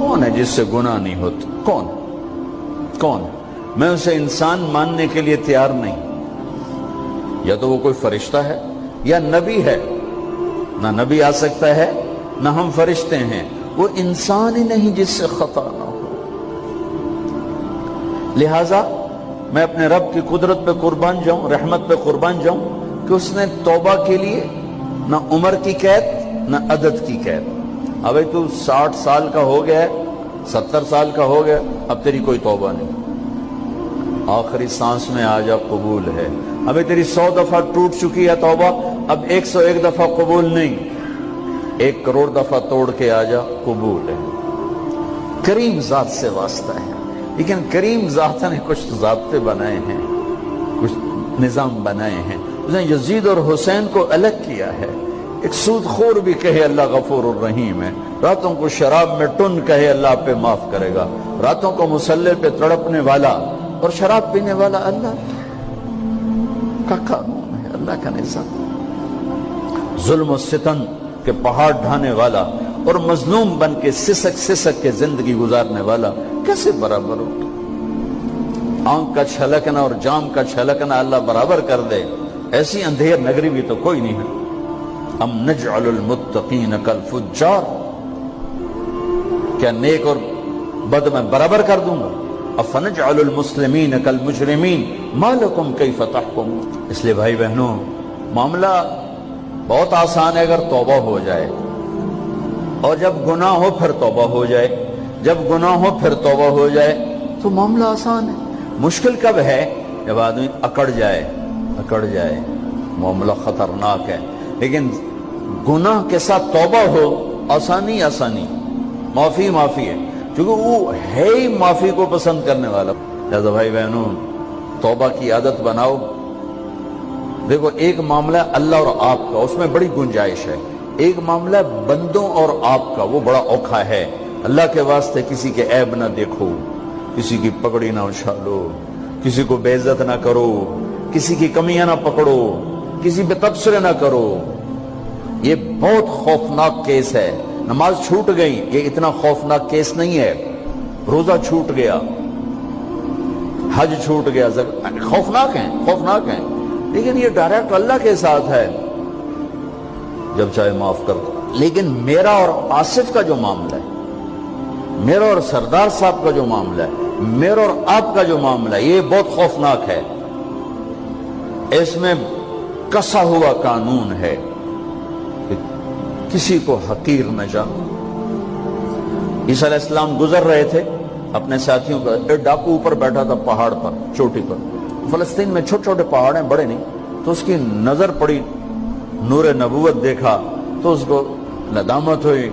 کون ہے جس سے گناہ نہیں ہوتا؟ کون کون؟ میں اسے انسان ماننے کے لیے تیار نہیں. یا تو وہ کوئی فرشتہ ہے یا نبی ہے. نہ نبی آ سکتا ہے نہ ہم فرشتے ہیں. وہ انسان ہی نہیں جس سے خطا نہ ہو. لہذا میں اپنے رب کی قدرت پہ قربان جاؤں, رحمت پہ قربان جاؤں کہ اس نے توبہ کے لیے نہ عمر کی قید نہ عدد کی قید. اب تو 60 سال کا ہو گیا ہے, 70 سال کا ہو گیا, اب تیری کوئی توبہ نہیں. آخری سانس میں آ جا, قبول ہے. ابھی تیری 100 دفعہ ٹوٹ چکی ہے توبہ, اب 101 دفعہ قبول نہیں, 1 کروڑ دفعہ توڑ کے آ جا, قبول ہے. کریم ذات سے واسطہ ہے. لیکن کریم ذات نے کچھ ضابطے بنائے ہیں, کچھ نظام بنائے ہیں. اس نے یزید اور حسین کو الگ کیا ہے. ایک سود خور بھی کہے اللہ غفور الرحیم ہے, راتوں کو شراب میں ٹن کہے اللہ پہ معاف کرے گا, راتوں کو مسلح پہ تڑپنے والا اور شراب پینے والا اللہ کا قانون ہے, اللہ کا نظام. ظلم و ستم کے پہاڑ ڈھانے والا اور مظلوم بن کے سسک سسک کے زندگی گزارنے والا کیسے برابر ہو؟ آنکھ کا چھلکنا اور جام کا چھلکنا اللہ برابر کر دے, ایسی اندھیر نگری بھی تو کوئی نہیں ہے. ام نجعل المتقین کالفجار, کیا نیک اور بد میں برابر کر دوں گا؟ افنجعل المسلمین کالمجرمین ما لکم کیف تحکمون. اس لیے بھائی بہنوں, معاملہ بہت آسان ہے اگر توبہ ہو جائے, اور جب گناہ ہو پھر توبہ ہو جائے, جب گناہ ہو پھر توبہ ہو جائے تو معاملہ آسان ہے. مشکل کب ہے؟ جب آدمی اکڑ جائے, معاملہ خطرناک ہے. لیکن گناہ کے ساتھ توبہ ہو, آسانی, معافی ہے, کیونکہ وہ ہے ہی معافی کو پسند کرنے والا. لہذا بھائی بہنوں, توبہ کی عادت بناؤ. دیکھو, ایک معاملہ اللہ اور آپ کا, اس میں بڑی گنجائش ہے. ایک معاملہ بندوں اور آپ کا, وہ بڑا اوکھا ہے. اللہ کے واسطے کسی کے عیب نہ دیکھو, کسی کی پگڑی نہ اچھالو, کسی کو بے عزت نہ کرو, کسی کی کمیاں نہ پکڑو, کسی پہ تبصرے نہ کرو. یہ بہت خوفناک کیس ہے. نماز چھوٹ گئی, یہ اتنا خوفناک کیس نہیں ہے. روزہ چھوٹ گیا, حج چھوٹ گیا, خوفناک ہیں, لیکن یہ ڈائریکٹ اللہ کے ساتھ ہے, جب چاہے معاف کر دو. لیکن میرا اور آصف کا جو معاملہ ہے, میرا اور سردار صاحب کا جو معاملہ ہے, میرا اور آپ کا جو معاملہ ہے, یہ بہت خوفناک ہے. اس میں کسا ہوا قانون ہے کہ کسی کو حقیر نہ جانو. عیسیٰ علیہ السلام گزر رہے تھے اپنے ساتھیوں کا, ایک ڈاکو اوپر بیٹھا تھا پہاڑ پر, چوٹی پر. فلسطین میں چھوٹے چھوٹے پہاڑ ہیں, بڑے نہیں. تو اس کی نظر پڑی, نور نبوت دیکھا تو اس کو ندامت ہوئی.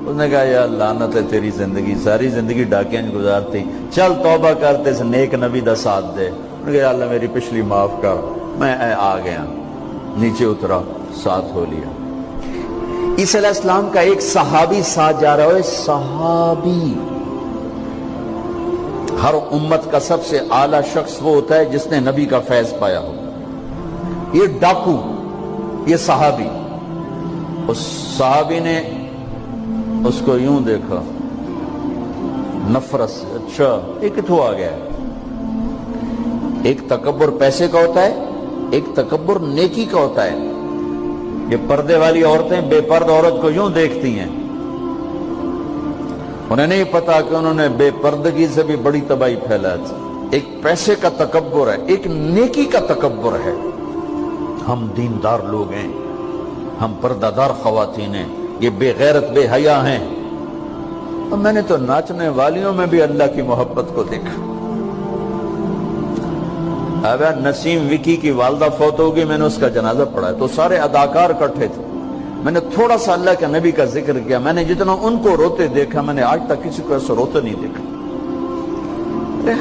اس نے کہا یا لعنت ہے تیری زندگی, ساری زندگی ڈاکیاں گزارتی, چل توبہ کرتے سے نیک نبی دا ساتھ دے. انہوں نے کہا یا اللہ میری پچھلی معاف کر. میں آ گیا, نیچے اترا, ساتھ ہو لیا. عیسیٰ علیہ السلام کا ایک صحابی ساتھ جا رہا ہے. صحابی, ہر امت کا سب سے اعلیٰ شخص وہ ہوتا ہے جس نے نبی کا فیض پایا ہو. یہ ڈاکو, یہ صحابی. اس صحابی نے اس کو یوں دیکھا نفرت سے, اچھا یہ کتوں آ گیا. ایک تکبر پیسے کا ہوتا ہے, ایک تکبر نیکی کا ہوتا ہے. یہ پردے والی عورتیں بے پردہ عورت کو یوں دیکھتی ہیں, انہیں نہیں پتا کہ انہوں نے بے پردگی سے بھی بڑی تباہی پھیلا تھی. ایک پیسے کا تکبر ہے, ایک نیکی کا تکبر ہے. ہم دیندار لوگ ہیں, ہم پردہ دار خواتین ہیں, یہ بے غیرت بے حیا ہیں. اور میں نے تو ناچنے والیوں میں بھی اللہ کی محبت کو دیکھا. اب نسیم وکی کی والدہ فوت ہوگی, میں نے اس کا جنازہ پڑھا, تو سارے اداکار اکٹھے تھے. میں نے تھوڑا سا اللہ کے نبی کا ذکر کیا. میں نے جتنا ان کو روتے دیکھا, میں نے آج تک کسی کو ایسا روتے نہیں دیکھا.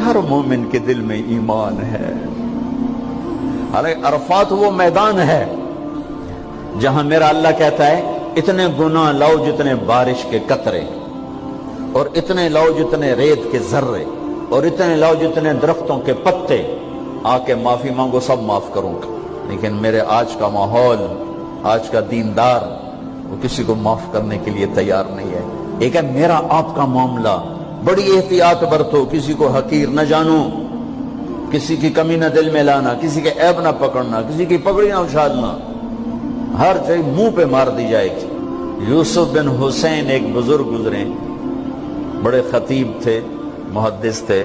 ہر مومن کے دل میں ایمان ہے. عرفات وہ میدان ہے جہاں میرا اللہ کہتا ہے اتنے گناہ لاؤ جتنے بارش کے قطرے, اور اتنے لاؤ جتنے ریت کے ذرے, اور اتنے لاؤ جتنے درختوں کے پتے, آ کے معافی مانگو, سب معاف کروں گا. لیکن میرے آج کا ماحول, آج کا دیندار, وہ کسی کو معاف کرنے کے لیے تیار نہیں ہے. ایک ہے میرا آپ کا معاملہ، بڑی احتیاط برتو، کسی کو حقیر نہ جانو، کسی کی کمی نہ دل میں لانا، کسی کے عیب نہ پکڑنا، کسی کی پگڑی نہ اچھالنا، ہر چیز منہ پہ مار دی جائے گی۔ یوسف بن حسین ایک بزرگ گزرے، بڑے خطیب تھے، محدث تھے،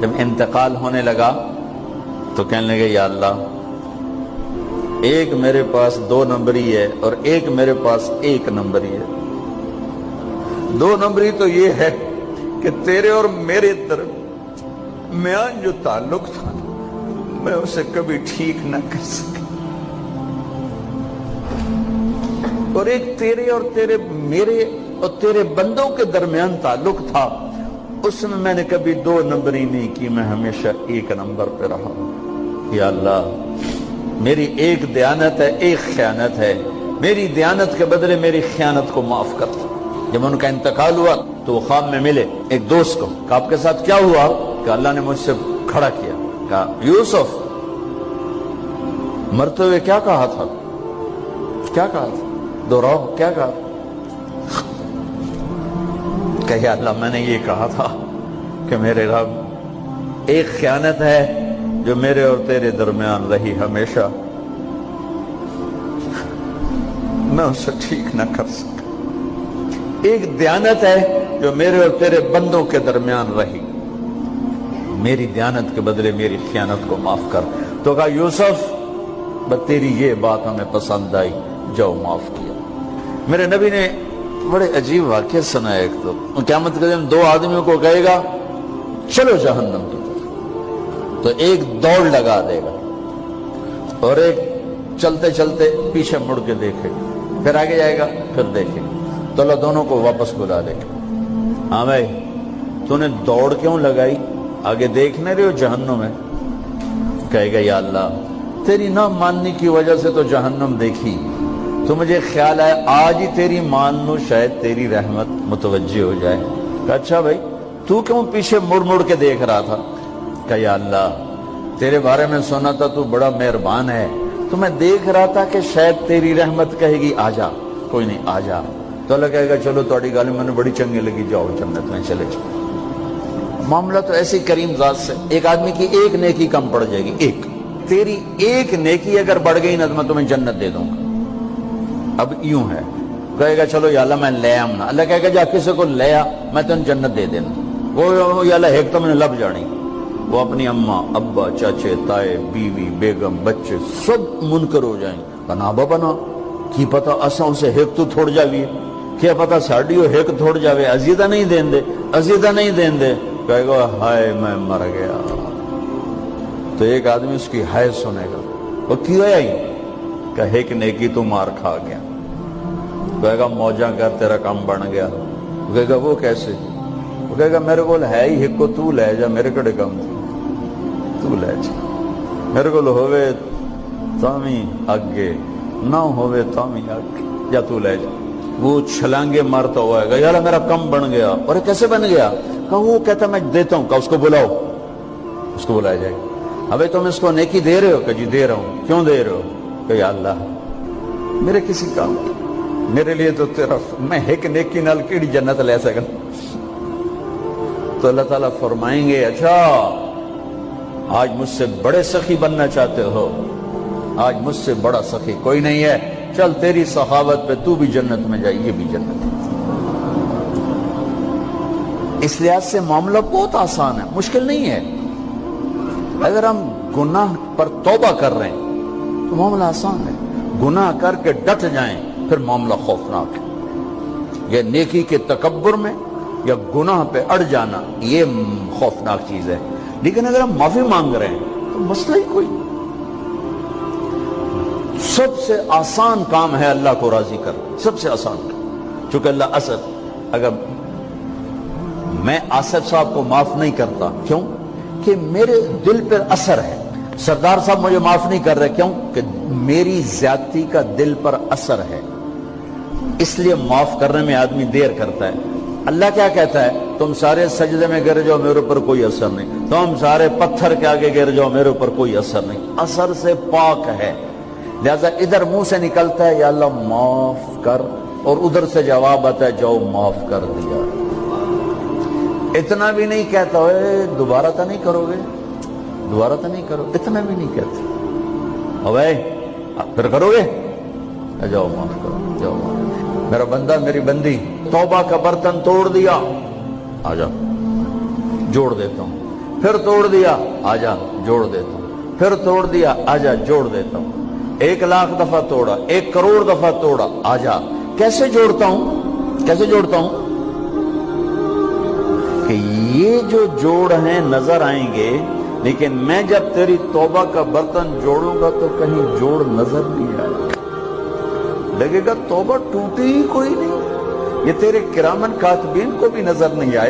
جب انتقال ہونے لگا تو کہنے لگے یا اللہ، ایک میرے پاس 2 نمبری ہے اور ایک میرے پاس 1 نمبری ہے۔ 2 نمبری تو یہ ہے کہ تیرے اور میرے درمیان جو تعلق تھا میں اسے کبھی ٹھیک نہ کر سکا، اور ایک تیرے اور میرے اور تیرے بندوں کے درمیان تعلق تھا، اس میں نے کبھی 2 نمبری نہیں کی، میں ہمیشہ 1 نمبر پہ رہا۔ یا اللہ، میری ایک دیانت ہے، ایک خیانت ہے، میری دیانت کے بدلے میری خیانت کو معاف کر۔ جب ان کا انتقال ہوا تو وہ خواب میں ملے ایک دوست کو، کہا آپ کے ساتھ کیا ہوا؟ کہ اللہ نے مجھ سے کھڑا کیا، کہا یوسف مرتے ہوئے کیا کہا تھا؟ کیا کہا تھا؟ دوہراؤ، کیا کہا؟ کہ یا اللہ، میں نے یہ کہا تھا کہ میرے رب، ایک خیانت ہے جو میرے اور تیرے درمیان رہی ہمیشہ، میں اسے ٹھیک نہ کر سکا، ایک دیانت ہے جو میرے اور تیرے بندوں کے درمیان رہی، میری دیانت کے بدلے میری خیانت کو معاف کر۔ تو کہا یوسف، بس تیری یہ بات ہمیں پسند آئی، جاؤ معاف کیا۔ میرے نبی نے بڑے عجیب واقعہ سنا ہے۔ ایک تو قیامت کے دن 2 آدمیوں کو کہے گا چلو جہنم کی طرف، تو ایک دوڑ لگا دے گا اور ایک چلتے چلتے پیچھے مڑ کے دیکھے، پھر آگے جائے گا، پھر دیکھے، تو اللہ دونوں کو واپس بلا لے گا۔ ہاں بھائی، تو نے دوڑ کیوں لگائی؟ آگے دیکھنے رہے ہو جہنم ہے؟ کہے گا یا اللہ، تیری نہ ماننے کی وجہ سے تو جہنم دیکھی، تو مجھے خیال آیا آج ہی تیری مان لوں، شاید تیری رحمت متوجہ ہو جائے۔ کہا اچھا بھائی، تو کیوں پیچھے مڑ مڑ کے دیکھ رہا تھا؟ کہ یا اللہ، تیرے بارے میں سنا تھا تو بڑا مہربان ہے، تو میں دیکھ رہا تھا کہ شاید تیری رحمت کہے گی آ جا، کوئی نہیں آ جا، تو اللہ کہے گا چلو تھوڑی گالی میں نے بڑی چنگی لگی، جاؤ جنت میں چلے جاؤ۔ معاملہ تو ایسی کریم ذات سے، ایک آدمی کی ایک نیکی کم پڑ جائے گی، ایک تیری ایک نیکی اگر بڑھ گئی نا تو میں تمہیں جنت دے دوں گا۔ اب یوں ہے، کہے گا چلو یا اللہ میں لے آؤں نا، اللہ کہے گا جا کسی کو لے آ، میں تمہیں جنت دے دینا۔ وہ یا اللہ ایک تو میں نے لب جانی، وہ اپنی اماں، ابا، چاچے، تائے، بیوی، بیگم، بچے سب منکر ہو جائیں، بنا بنا کی پتا اساں اسے ایک تو تھوڑ جاوی، کیا پتا ساڑیو ایک تھوڑ جاوے، عزیدہ نہیں دین دے، عزیدہ نہیں دین دے۔ کہے گا ہائے میں مر گیا، تو ایک آدمی اس کی ہائے سنے گا، وہ کیوں ہے ہی؟ کہے کہ نیکی تو مار کھا گیا۔ کہے گا موجاں کر، تیرا کام بن گیا۔ کہے گا وہ کیسے؟ وہ کہے گا میرے کو ہے ہی ایک کو، تو لے جا، میرے کڑے کام تھی، تو لے جا، میرے کو ہوئے تامی آگے، نہ ہوئے تامی آگے، یا تو لے جا۔ وہ چھلانگے مارتا ہوا ہے، یار میرا کم بن گیا۔ اور کیسے بن گیا؟ کہا وہ کہتا میں دیتا ہوں، کہا اس کو بلاؤ، اس کو بلایا جائے گا۔ ابھی تم اس کو نیکی دے رہے ہو؟ کہ جی دے رہا ہوں۔ کیوں دے رہے ہو؟ کہ یا اللہ میرے کسی کام کی، میرے لیے تو تیرا، میں ایک نیکی نال کیڑی جنت لے سکا۔ تو اللہ تعالیٰ فرمائیں گے اچھا آج مجھ سے بڑے سخی بننا چاہتے ہو؟ آج مجھ سے بڑا سخی کوئی نہیں ہے، چل تیری سخاوت پہ تو بھی جنت میں جائے، یہ بھی جنت ہے۔ اس لحاظ سے معاملہ بہت آسان ہے، مشکل نہیں ہے۔ اگر ہم گناہ پر توبہ کر رہے ہیں تو معاملہ آسان ہے، گناہ کر کے ڈٹ جائیں پھر معاملہ خوفناک ہے۔ یہ نیکی کے تکبر میں یا گناہ پہ اڑ جانا یہ خوفناک چیز ہے۔ لیکن اگر ہم معافی مانگ رہے ہیں تو مسئلہ ہی کوئی، سب سے آسان کام ہے اللہ کو راضی کرنا، سب سے آسان کام۔ چونکہ اللہ اسد، اگر میں آصف صاحب کو معاف نہیں کرتا، کیوں کہ میرے دل پر اثر ہے، سردار صاحب مجھے معاف نہیں کر رہے، کیوں کہ میری زیادتی کا دل پر اثر ہے، اس لیے معاف کرنے میں آدمی دیر کرتا ہے۔ اللہ کیا کہتا ہے؟ تم سارے سجدے میں گر جاؤ، میرے اوپر کوئی اثر نہیں، تم سارے پتھر کے آگے گر جاؤ، میرے اوپر کوئی اثر نہیں، اثر سے پاک ہے۔ لہذا ادھر منہ سے نکلتا ہے یا اللہ معاف کر، اور ادھر سے جواب آتا ہے جاؤ معاف کر دیا. اتنا بھی نہیں کہتا ہوئے دوبارہ تو نہیں کرو گے, دوبارہ تو نہیں کرو, اتنا بھی نہیں کہتا. اوے پھر کرو گے, جاؤ معاف کرو, جاؤ معاف. میرا بندہ میری بندی توبہ کا برتن توڑ دیا, آجا جوڑ دیتا ہوں. پھر توڑ دیا, آجا جوڑ دیتا ہوں. پھر توڑ دیا, آجا جوڑ دیتا ہوں. 1,00,000 دفعہ توڑا, 1 کروڑ دفعہ توڑا, آجا. کیسے جوڑتا ہوں, کیسے جوڑتا ہوں کہ یہ جو جوڑ ہیں نظر آئیں گے, لیکن میں جب تیری توبہ کا برتن جوڑوں گا تو کہیں جوڑ نظر نہیں آئے گا, لگے گا توبہ ٹوٹی ہی کوئی نہیں. یہ تیرے کرامن کاتبین کو بھی نظر نہیں آئے گا.